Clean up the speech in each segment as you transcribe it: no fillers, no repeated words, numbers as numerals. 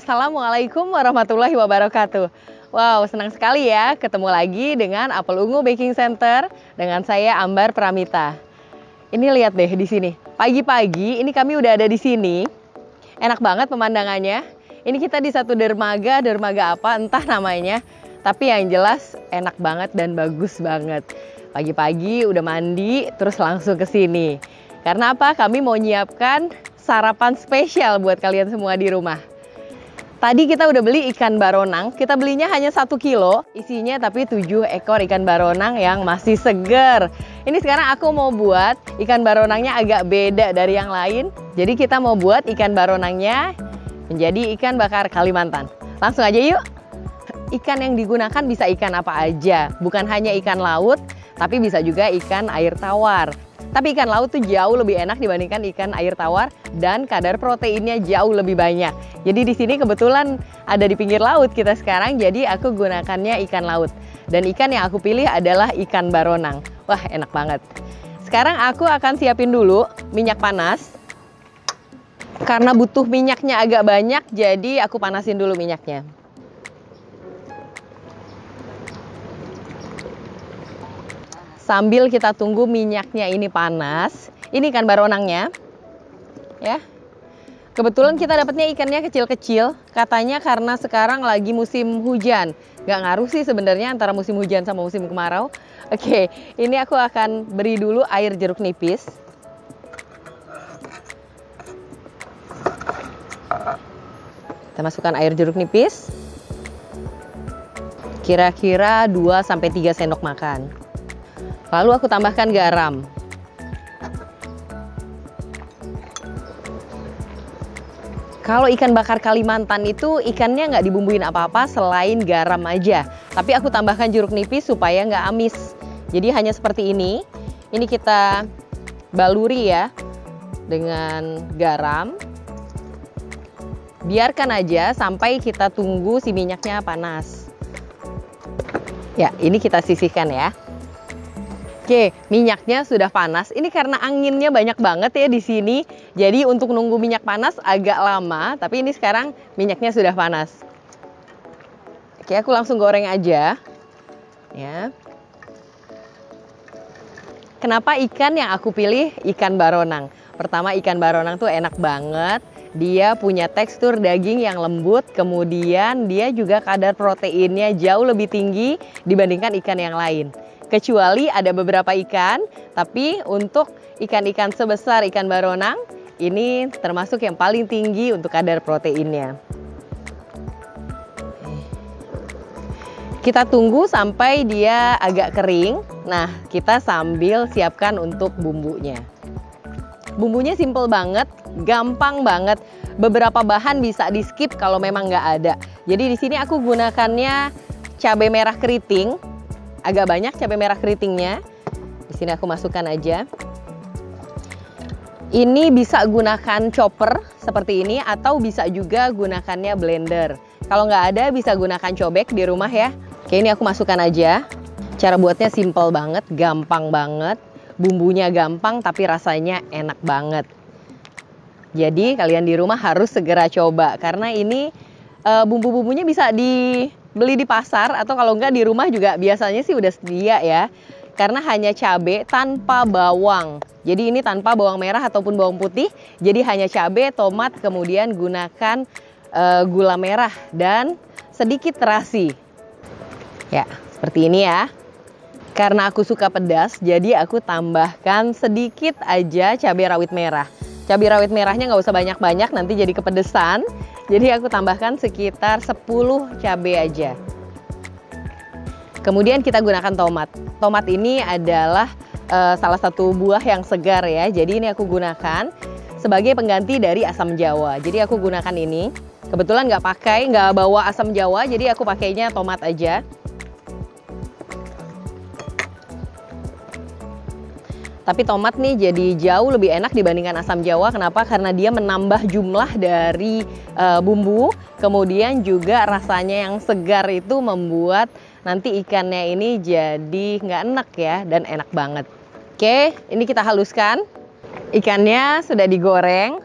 Assalamualaikum warahmatullahi wabarakatuh. Wow, senang sekali ya ketemu lagi dengan Apel Ungu Baking Center dengan saya Ambar Pramita. Ini lihat deh di sini. Pagi-pagi ini kami udah ada di sini. Enak banget pemandangannya. Ini kita di satu dermaga apa entah namanya. Tapi yang jelas enak banget dan bagus banget. Pagi-pagi udah mandi terus langsung ke sini. Karena apa? Kami mau nyiapkan sarapan spesial buat kalian semua di rumah. Tadi kita udah beli ikan baronang, kita belinya hanya 1 kilo, isinya tapi 7 ekor ikan baronang yang masih seger. Ini sekarang aku mau buat ikan baronangnya agak beda dari yang lain. Jadi kita mau buat ikan baronangnya menjadi ikan bakar Kalimantan. Langsung aja yuk. Ikan yang digunakan bisa ikan apa aja, bukan hanya ikan laut, tapi bisa juga ikan air tawar. Tapi ikan laut tuh jauh lebih enak dibandingkan ikan air tawar dan kadar proteinnya jauh lebih banyak. Jadi di sini kebetulan ada di pinggir laut kita sekarang, jadi aku gunakannya ikan laut. Dan ikan yang aku pilih adalah ikan baronang. Wah, enak banget. Sekarang aku akan siapin dulu minyak panas. Karena butuh minyaknya agak banyak, jadi aku panasin dulu minyaknya. Sambil kita tunggu minyaknya ini panas, ini ikan baronangnya, ya. Kebetulan kita dapatnya ikannya kecil-kecil, katanya karena sekarang lagi musim hujan. Gak ngaruh sih sebenarnya antara musim hujan sama musim kemarau. Oke, ini aku akan beri dulu air jeruk nipis. Kita masukkan air jeruk nipis, kira-kira 2-3 sendok makan. Lalu aku tambahkan garam. Kalau ikan bakar Kalimantan itu ikannya nggak dibumbuin apa-apa selain garam aja. Tapi aku tambahkan jeruk nipis supaya nggak amis. Jadi hanya seperti ini. Ini kita baluri ya dengan garam. Biarkan aja sampai kita tunggu si minyaknya panas. Ya, ini kita sisihkan ya. Oke, minyaknya sudah panas. Ini karena anginnya banyak banget ya di sini. Jadi untuk nunggu minyak panas agak lama, tapi ini sekarang minyaknya sudah panas. Oke, aku langsung goreng aja. Ya. Kenapa ikan yang aku pilih ikan baronang? Pertama, ikan baronang tuh enak banget. Dia punya tekstur daging yang lembut, kemudian dia juga kadar proteinnya jauh lebih tinggi dibandingkan ikan yang lain. Kecuali ada beberapa ikan, tapi untuk ikan-ikan sebesar ikan baronang, ini termasuk yang paling tinggi untuk kadar proteinnya. Kita tunggu sampai dia agak kering. Nah, kita sambil siapkan untuk bumbunya. Bumbunya simple banget, gampang banget. Beberapa bahan bisa di skip kalau memang nggak ada. Jadi di sini aku gunakannya cabai merah keriting. Agak banyak cabai merah keritingnya. Di sini aku masukkan aja. Ini bisa gunakan chopper seperti ini atau bisa juga gunakannya blender. Kalau nggak ada bisa gunakan cobek di rumah ya. Oke, ini aku masukkan aja. Cara buatnya simple banget, gampang banget. Bumbunya gampang tapi rasanya enak banget. Jadi kalian di rumah harus segera coba karena ini bumbu-bumbunya bisa dibeli di pasar atau kalau enggak di rumah juga biasanya sih udah sedia ya. Karena hanya cabai tanpa bawang. Jadi ini tanpa bawang merah ataupun bawang putih. Jadi hanya cabai, tomat, kemudian gunakan gula merah dan sedikit terasi. Ya, seperti ini ya. Karena aku suka pedas, jadi aku tambahkan sedikit aja cabai rawit merah. Cabai rawit merahnya nggak usah banyak-banyak, nanti jadi kepedesan. Jadi aku tambahkan sekitar 10 cabai aja. Kemudian kita gunakan tomat. Tomat ini adalah salah satu buah yang segar ya. Jadi ini aku gunakan sebagai pengganti dari asam jawa. Jadi aku gunakan ini. Kebetulan nggak bawa asam jawa, jadi aku pakainya tomat aja. Tapi tomat nih jadi jauh lebih enak dibandingkan asam jawa. Kenapa? Karena dia menambah jumlah dari bumbu. Kemudian juga rasanya yang segar itu membuat nanti ikannya ini jadi nggak enek ya. Dan enak banget. Oke, ini kita haluskan. Ikannya sudah digoreng.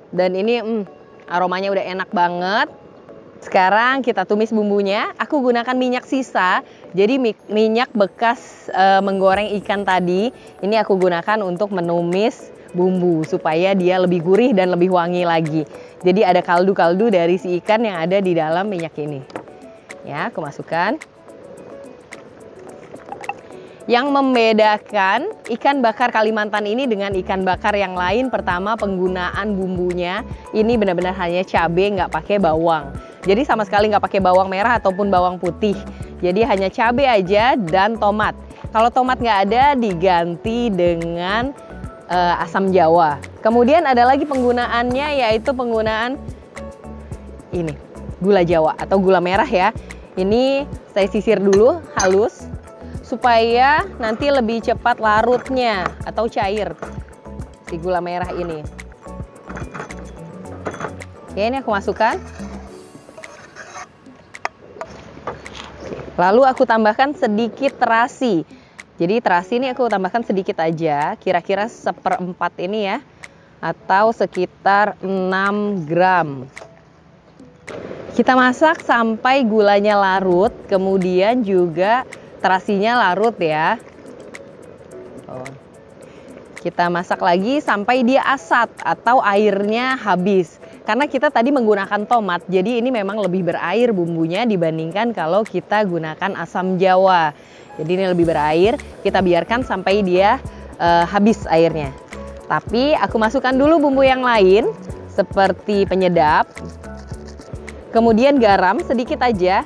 Dan ini aromanya udah enak banget. Sekarang kita tumis bumbunya. Aku gunakan minyak sisa, jadi minyak bekas menggoreng ikan tadi. Ini aku gunakan untuk menumis bumbu supaya dia lebih gurih dan lebih wangi lagi. Jadi ada kaldu-kaldu dari si ikan yang ada di dalam minyak ini. Ya, aku masukkan. Yang membedakan ikan bakar Kalimantan ini dengan ikan bakar yang lain, pertama penggunaan bumbunya ini benar-benar hanya cabai, nggak pakai bawang. Jadi sama sekali nggak pakai bawang merah ataupun bawang putih. Jadi hanya cabai aja dan tomat. Kalau tomat nggak ada, diganti dengan asam jawa. Kemudian ada lagi penggunaannya, yaitu penggunaan ini gula jawa atau gula merah ya. Ini saya sisir dulu halus, supaya nanti lebih cepat larutnya atau cair si gula merah ini. Oke, ini aku masukkan. Lalu aku tambahkan sedikit terasi. Jadi terasi ini aku tambahkan sedikit aja, kira-kira 1/4 ini ya, atau sekitar 6 gram. Kita masak sampai gulanya larut, kemudian juga terasinya larut ya. Kita masak lagi sampai dia asat atau airnya habis. Karena kita tadi menggunakan tomat, jadi ini memang lebih berair bumbunya dibandingkan kalau kita gunakan asam jawa. Jadi ini lebih berair, kita biarkan sampai dia habis airnya. Tapi aku masukkan dulu bumbu yang lain seperti penyedap. Kemudian garam sedikit aja,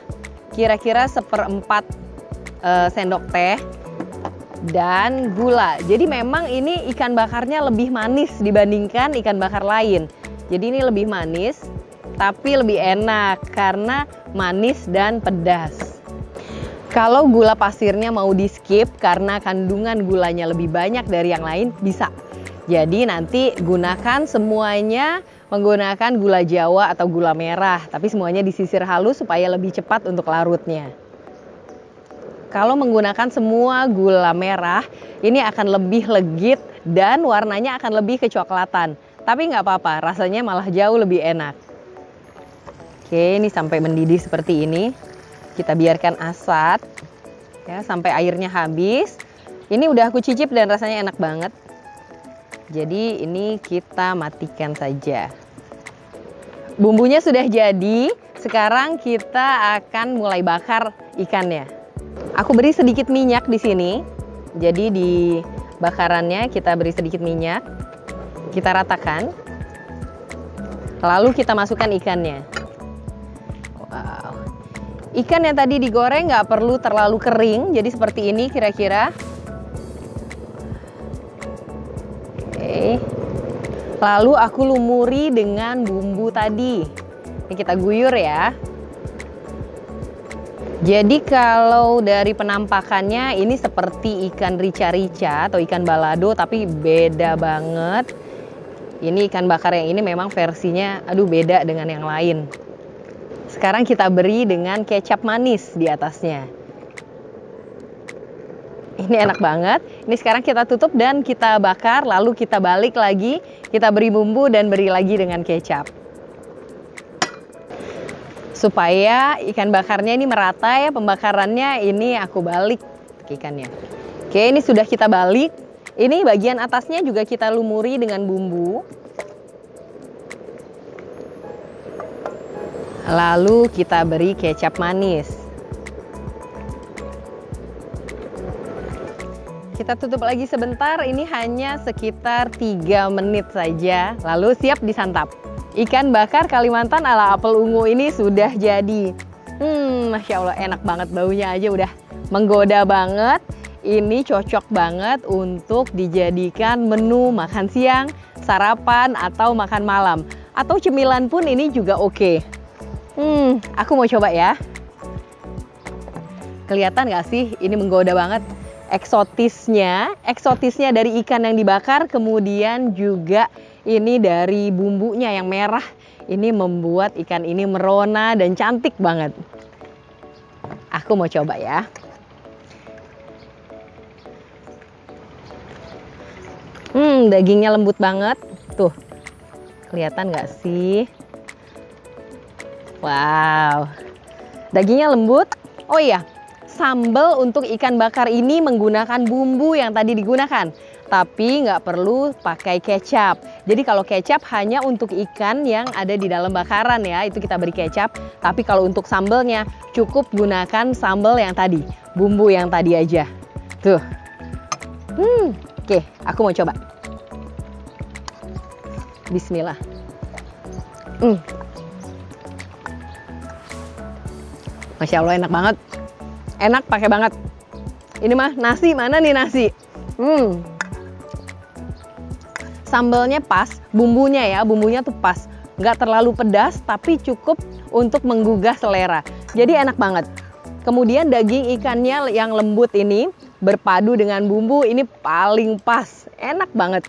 kira-kira 1/4 sendok teh, dan gula. Jadi memang ini ikan bakarnya lebih manis dibandingkan ikan bakar lain. Jadi ini lebih manis tapi lebih enak karena manis dan pedas. Kalau gula pasirnya mau di skip karena kandungan gulanya lebih banyak dari yang lain, bisa. Jadi nanti gunakan semuanya menggunakan gula jawa atau gula merah, tapi semuanya disisir halus supaya lebih cepat untuk larutnya. Kalau menggunakan semua gula merah, ini akan lebih legit dan warnanya akan lebih kecoklatan. Tapi nggak apa-apa, rasanya malah jauh lebih enak. Oke, ini sampai mendidih seperti ini. Kita biarkan asat ya sampai airnya habis. Ini udah aku cicip dan rasanya enak banget. Jadi ini kita matikan saja. Bumbunya sudah jadi. Sekarang kita akan mulai bakar ikannya. Aku beri sedikit minyak di sini. Jadi di bakarannya kita beri sedikit minyak. Kita ratakan. Lalu kita masukkan ikannya. Wow. Ikan yang tadi digoreng nggak perlu terlalu kering. Jadi seperti ini kira-kira. Oke. Lalu aku lumuri dengan bumbu tadi. Ini kita guyur ya. Jadi kalau dari penampakannya ini seperti ikan rica-rica atau ikan balado, tapi beda banget. Ini ikan bakar yang ini memang versinya beda dengan yang lain. Sekarang kita beri dengan kecap manis di atasnya. Ini enak banget. Ini sekarang kita tutup dan kita bakar, lalu kita balik lagi, kita beri bumbu dan beri lagi dengan kecap. Supaya ikan bakarnya ini merata ya, pembakarannya ini aku balik ikannya. Oke, ini sudah kita balik. Ini bagian atasnya juga kita lumuri dengan bumbu. Lalu kita beri kecap manis. Kita tutup lagi sebentar, ini hanya sekitar 3 menit saja. Lalu siap disantap. Ikan bakar Kalimantan ala apel ungu ini sudah jadi. Masya Allah, enak banget, baunya aja udah menggoda banget. Ini cocok banget untuk dijadikan menu makan siang, sarapan, atau makan malam. Atau cemilan pun ini juga oke. Aku mau coba ya. Kelihatan gak sih? Ini menggoda banget. Eksotisnya dari ikan yang dibakar, kemudian juga ini dari bumbunya yang merah. Ini membuat ikan ini merona dan cantik banget. Aku mau coba ya. Dagingnya lembut banget. Tuh, kelihatan nggak sih? Wow, dagingnya lembut. Oh iya, sambal untuk ikan bakar ini menggunakan bumbu yang tadi digunakan, tapi nggak perlu pakai kecap. Jadi kalau kecap hanya untuk ikan yang ada di dalam bakaran ya, itu kita beri kecap. Tapi kalau untuk sambalnya cukup gunakan sambal yang tadi, bumbu yang tadi aja. Tuh. Oke, aku mau coba. Bismillah. Masya Allah, enak banget. Enak pakai banget. Ini mah nasi, mana nih nasi? Sambalnya pas, bumbunya tuh pas. Nggak terlalu pedas, tapi cukup untuk menggugah selera. Jadi enak banget. Kemudian daging ikannya yang lembut ini berpadu dengan bumbu, ini paling pas. Enak banget.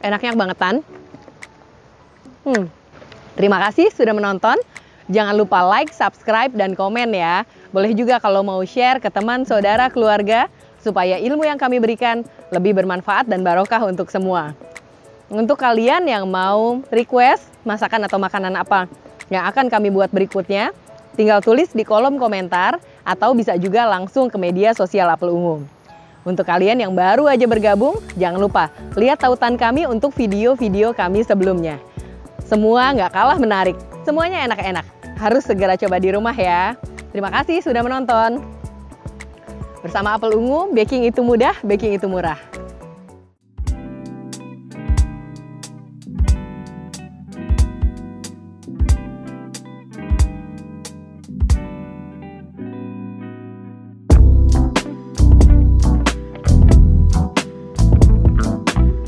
Enaknya bangetan. Terima kasih sudah menonton. Jangan lupa like, subscribe, dan komen ya. Boleh juga kalau mau share ke teman, saudara, keluarga, supaya ilmu yang kami berikan lebih bermanfaat dan barokah untuk semua. Untuk kalian yang mau request masakan atau makanan apa yang akan kami buat berikutnya, tinggal tulis di kolom komentar atau bisa juga langsung ke media sosial Apel Ungu. Untuk kalian yang baru aja bergabung, jangan lupa lihat tautan kami untuk video-video kami sebelumnya. Semua nggak kalah menarik, semuanya enak-enak. Harus segera coba di rumah ya. Terima kasih sudah menonton. Bersama Apel Ungu, baking itu mudah, baking itu murah.